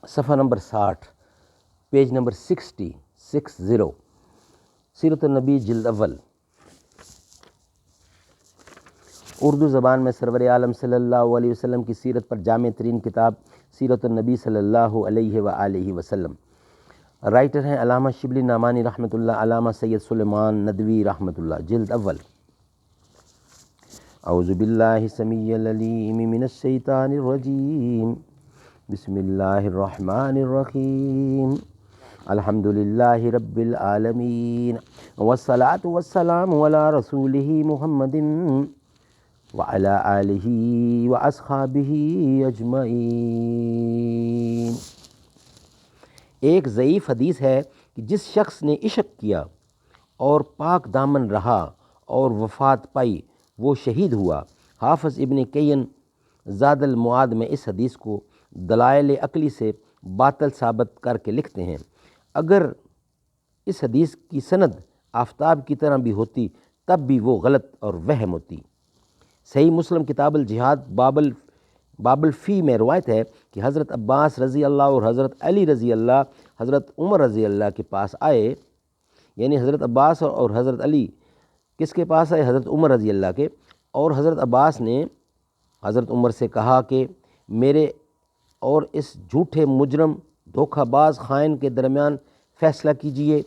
صفحہ number 60، page number 60 سیرت النبی جلد اول۔ اردو زبان میں سرور عالم صلی اللہ علیہ وسلم کی سیرت پر جامع ترین کتاب سیرت النبی صلی اللہ علیہ وآلہ وسلم۔ رائٹر ہیں علامہ شبلی نعمانی رحمۃ اللہ، علامہ سید سلیمان ندوی رحمۃ اللہ، جلد اول۔ اعوذ باللہ السمیع العلیم من الشیطان الرجیم، بسم اللہ الرحمن الرحیم، الحمد للہ رب العالمین، والصلاة والسلام علی رسولہ محمد وعلی آلہ واصحابہ اجمعین۔ ایک ضعیف حدیث ہے کہ جس شخص نے عشق کیا اور پاک دامن رہا اور وفات پائی وہ شہید ہوا۔ حافظ ابن قیم زاد المعاد میں اس حدیث کو دلائل عقلی سے باطل ثابت کر کے لکھتے ہیں۔ اگر اس حدیث کی سند آفتاب کی طرح بھی ہوتی تب بھی وہ غلط اور وہم ہوتی۔ صحیح مسلم کتاب الجہاد باب الفی میں روایت ہے کہ حضرت عباس رضی اللہ اور حضرت علی رضی اللہ حضرت عمر رضی اللہ کے پاس آئے، یعنی حضرت عباس اور حضرت علی کس کے پاس آئے؟ حضرت عمر رضی اللہ کے۔ اور حضرت عباس نے حضرت عمر سے کہا کہ میرے اور اس جھوٹے مجرم دھوکہ باز خائن کے درمیان فیصلہ کیجئے،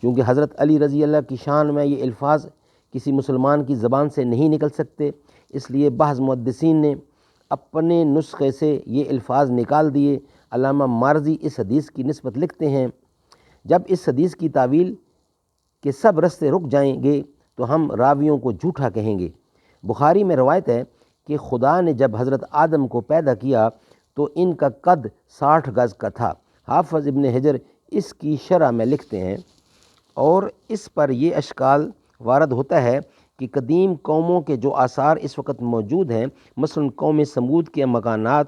کیونکہ حضرت علی رضی اللہ کی شان میں یہ الفاظ کسی مسلمان کی زبان سے نہیں نکل سکتے، اس لیے بعض محدثین نے اپنے نسخے سے یہ الفاظ نکال دیے۔ علامہ مارزی اس حدیث کی نسبت لکھتے ہیں، جب اس حدیث کی تعویل کہ سب رستے رک جائیں گے تو ہم راویوں کو جھوٹا کہیں گے۔ بخاری میں روایت ہے کہ خدا نے جب حضرت آدم کو پیدا کیا تو ان کا قد 60 گز کا تھا۔ حافظ ابن حجر اس کی شرح میں لکھتے ہیں، اور اس پر یہ اشکال وارد ہوتا ہے کہ قدیم قوموں کے جو آثار اس وقت موجود ہیں، مثلا قوم سمود کے مکانات،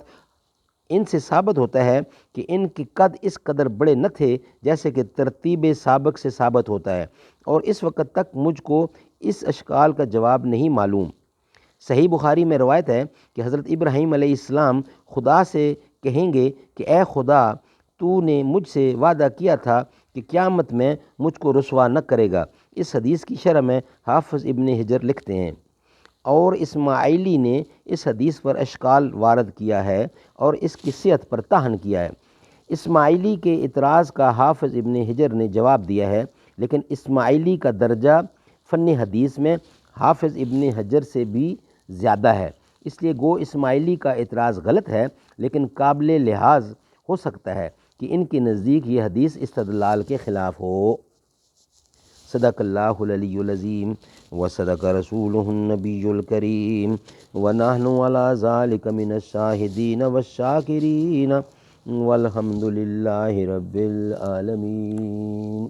ان سے ثابت ہوتا ہے کہ ان کے قد اس قدر بڑے نہ تھے جیسے کہ ترتیب سابق سے ثابت ہوتا ہے، اور اس وقت تک مجھ کو اس اشکال کا جواب نہیں معلوم۔ صحیح بخاری میں روایت ہے کہ حضرت ابراہیم علیہ السلام خدا سے کہیں گے کہ اے خدا، تو نے مجھ سے وعدہ کیا تھا کہ قیامت میں مجھ کو رسوا نہ کرے گا۔ اس حدیث کی شرح میں حافظ ابن حجر لکھتے ہیں، اور اسماعیلی نے اس حدیث پر اشکال وارد کیا ہے اور اس کی صحت پر طعن کیا ہے۔ اسماعیلی کے اعتراض کا حافظ ابن حجر نے جواب دیا ہے، لیکن اسماعیلی کا درجہ فن حدیث میں حافظ ابن حجر سے بھی زیادہ ہے، اس لیے گو اسماعیلی کا اعتراض غلط ہے، لیکن قابل لحاظ ہو سکتا ہے کہ ان کے نزدیک یہ حدیث استدلال کے خلاف ہو۔ صدق اللہ العلی العظیم وصدق رسولہ النبی الکریم ونحن علی ذلک من الشاہدین والشاکرین والحمد للہ رب العالمین۔